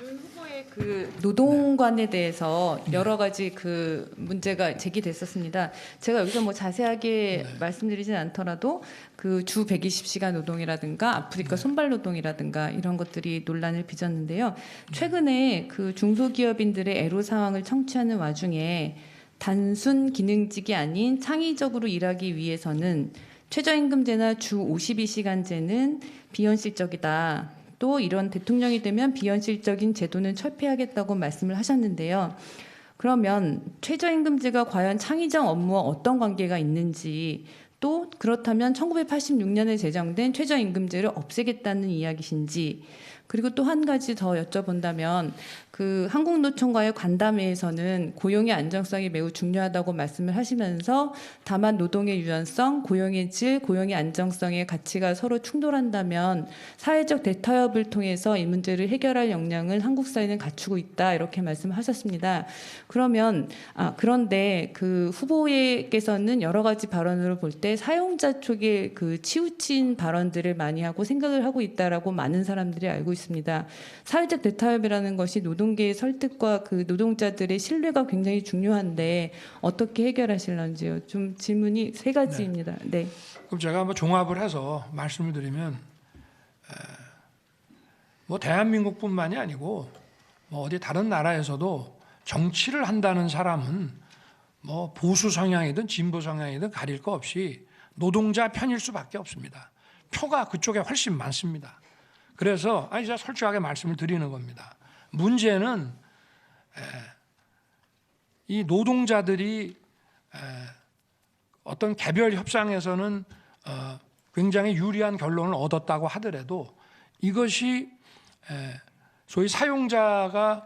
후보의 그 노동관에 대해서 여러 가지 그 문제가 제기됐었습니다. 제가 여기서 뭐 자세하게 말씀드리진 않더라도 그 주 120시간 노동이라든가 아프리카 손발 노동이라든가 이런 것들이 논란을 빚었는데요. 최근에 그 중소기업인들의 애로 사항을 청취하는 와중에 단순 기능직이 아닌 창의적으로 일하기 위해서는 최저임금제나 주 52시간제는 비현실적이다. 또 이런 대통령이 되면 비현실적인 제도는 철폐하겠다고 말씀을 하셨는데요. 그러면 최저임금제가 과연 창의적 업무와 어떤 관계가 있는지, 또 그렇다면 1986년에 제정된 최저임금제를 없애겠다는 이야기신지, 그리고 또 한 가지 더 여쭤본다면 그 한국노총과의 간담회에서는 고용의 안정성이 매우 중요하다고 말씀을 하시면서 다만 노동의 유연성, 고용의 질, 고용의 안정성의 가치가 서로 충돌한다면 사회적 대타협을 통해서 이 문제를 해결할 역량을 한국 사회는 갖추고 있다 이렇게 말씀하셨습니다. 그러면 그런데 그 후보께서는 여러 가지 발언으로 볼 때 사용자 쪽에 그 치우친 발언들을 많이 하고 생각을 하고 있다라고 많은 사람들이 알고 있습니다. 사회적 대타협이라는 것이 노동계의 설득과 그 노동자들의 신뢰가 굉장히 중요한데 어떻게 해결하실런지요? 좀 질문이 세 가지입니다. 네. 그럼 제가 한번 종합을 해서 말씀을 드리면, 뭐 대한민국뿐만이 아니고 뭐 어디 다른 나라에서도 정치를 한다는 사람은 뭐 보수 성향이든 진보 성향이든 가릴 거 없이 노동자 편일 수밖에 없습니다. 표가 그쪽에 훨씬 많습니다. 그래서 제가 솔직하게 말씀을 드리는 겁니다. 문제는 이 노동자들이 어떤 개별 협상에서는 굉장히 유리한 결론을 얻었다고 하더라도 이것이 소위 사용자가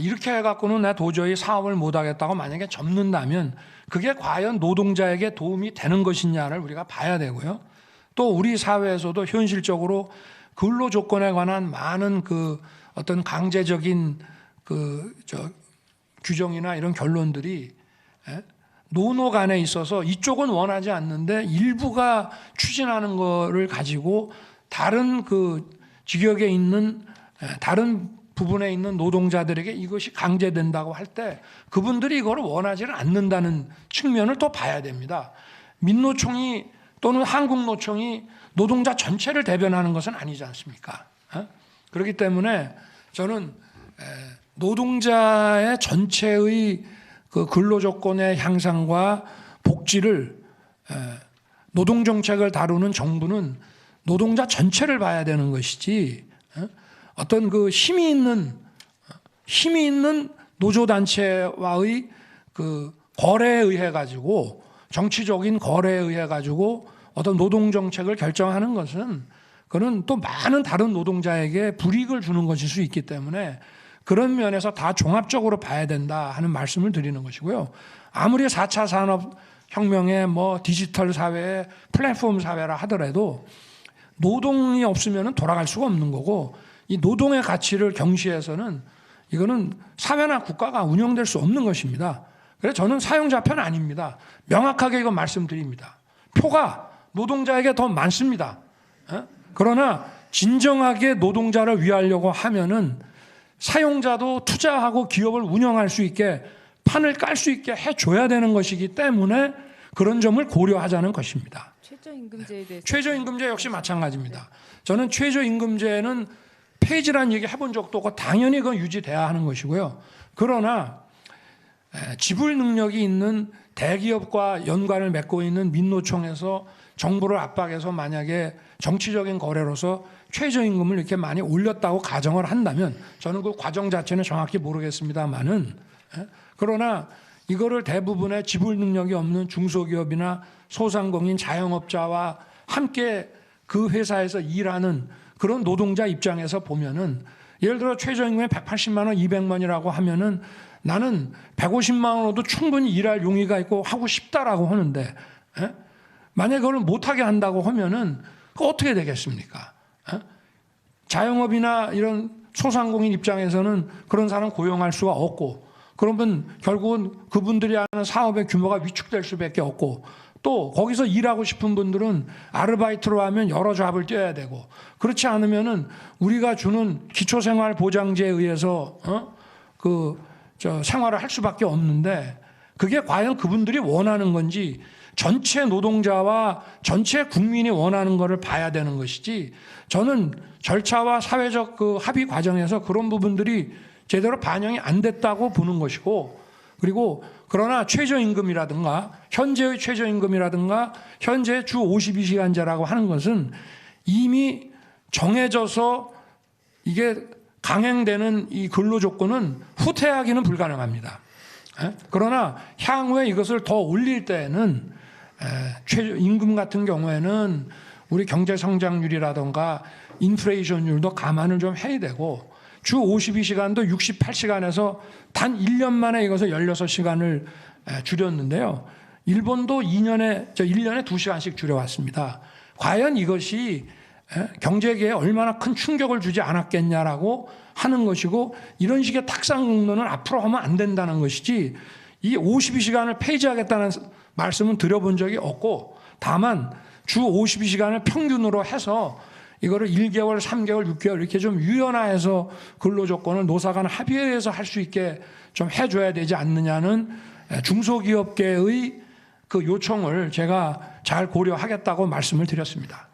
이렇게 해갖고는 나 도저히 사업을 못하겠다고 만약에 접는다면 그게 과연 노동자에게 도움이 되는 것이냐를 우리가 봐야 되고요. 또 우리 사회에서도 현실적으로 근로 조건에 관한 많은 그 어떤 강제적인 규정이나 이런 결론들이 노노 간에 있어서 이쪽은 원하지 않는데 일부가 추진하는 거를 가지고 다른 그 직역에 있는 다른 부분에 있는 노동자들에게 이것이 강제된다고 할 때 그분들이 이걸 원하지는 않는다는 측면을 또 봐야 됩니다. 민노총이 또는 한국노총이 노동자 전체를 대변하는 것은 아니지 않습니까? 그렇기 때문에 저는 노동자의 전체의 그 근로조건의 향상과 복지를 노동정책을 다루는 정부는 노동자 전체를 봐야 되는 것이지 어떤 그 힘이 있는 노조단체와의 그 거래에 의해 가지고 정치적인 거래에 의해 가지고 어떤 노동정책을 결정하는 것은 그는 또 많은 다른 노동자에게 불이익을 주는 것일 수 있기 때문에 그런 면에서 다 종합적으로 봐야 된다 하는 말씀을 드리는 것이고요. 아무리 4차 산업혁명의 뭐 디지털 사회, 플랫폼 사회라 하더라도 노동이 없으면 돌아갈 수가 없는 거고 이 노동의 가치를 경시해서는 이거는 사회나 국가가 운영될 수 없는 것입니다. 그래서 저는 사용자 편 아닙니다. 명확하게 이거 말씀드립니다. 표가 노동자에게 더 많습니다. 그러나 진정하게 노동자를 위하려고 하면은 사용자도 투자하고 기업을 운영할 수 있게 판을 깔 수 있게 해줘야 되는 것이기 때문에 그런 점을 고려하자는 것입니다. 최저임금제에 대해서 최저임금제 역시 마찬가지입니다. 저는 최저임금제는 폐지란 얘기 해본 적도 없고 당연히 그건 유지돼야 하는 것이고요. 그러나 지불 능력이 있는 대기업과 연관을 맺고 있는 민노총에서 정부를 압박해서 만약에 정치적인 거래로서 최저임금을 이렇게 많이 올렸다고 가정을 한다면 저는 그 과정 자체는 정확히 모르겠습니다만은 그러나 이거를 대부분의 지불 능력이 없는 중소기업이나 소상공인 자영업자와 함께 그 회사에서 일하는 그런 노동자 입장에서 보면은 예를 들어 최저임금이 180만 원, 200만이라고 하면은 나는 150만 원으로도 충분히 일할 용의가 있고 하고 싶다라고 하는데 만약에 그걸 못하게 한다고 하면은 그 어떻게 되겠습니까? 자영업이나 이런 소상공인 입장에서는 그런 사람 고용할 수가 없고 그러면 결국은 그분들이 하는 사업의 규모가 위축될 수밖에 없고 또 거기서 일하고 싶은 분들은 아르바이트로 하면 여러 잡을 뛰어야 되고, 그렇지 않으면은 우리가 주는 기초생활보장제에 의해서 생활을 할 수밖에 없는데, 그게 과연 그분들이 원하는 건지 전체 노동자와 전체 국민이 원하는 것을 봐야 되는 것이지, 저는 절차와 사회적 그 합의 과정에서 그런 부분들이 제대로 반영이 안 됐다고 보는 것이고, 그리고 그러나 최저임금이라든가 현재의 최저임금이라든가 현재 주 52시간제라고 하는 것은 이미 정해져서 이게 강행되는 이 근로 조건은 후퇴하기는 불가능합니다. 그러나 향후에 이것을 더 올릴 때에는 최저임금 같은 경우에는 우리 경제 성장률이라든가 인플레이션율도 감안을 좀 해야 되고, 주 52시간도 68시간에서 단 1년 만에 이것을 16시간을 줄였는데요. 일본도 1년에 2시간씩 줄여왔습니다. 과연 이것이 경제계에 얼마나 큰 충격을 주지 않았겠냐라고 하는 것이고, 이런 식의 탁상공론은 앞으로 하면 안 된다는 것이지, 이 52시간을 폐지하겠다는 말씀은 드려본 적이 없고, 다만 주 52시간을 평균으로 해서 이거를 1개월, 3개월, 6개월 이렇게 좀 유연화해서 근로조건을 노사간 합의해서 할 수 있게 좀 해줘야 되지 않느냐는 중소기업계의 그 요청을 제가 잘 고려하겠다고 말씀을 드렸습니다.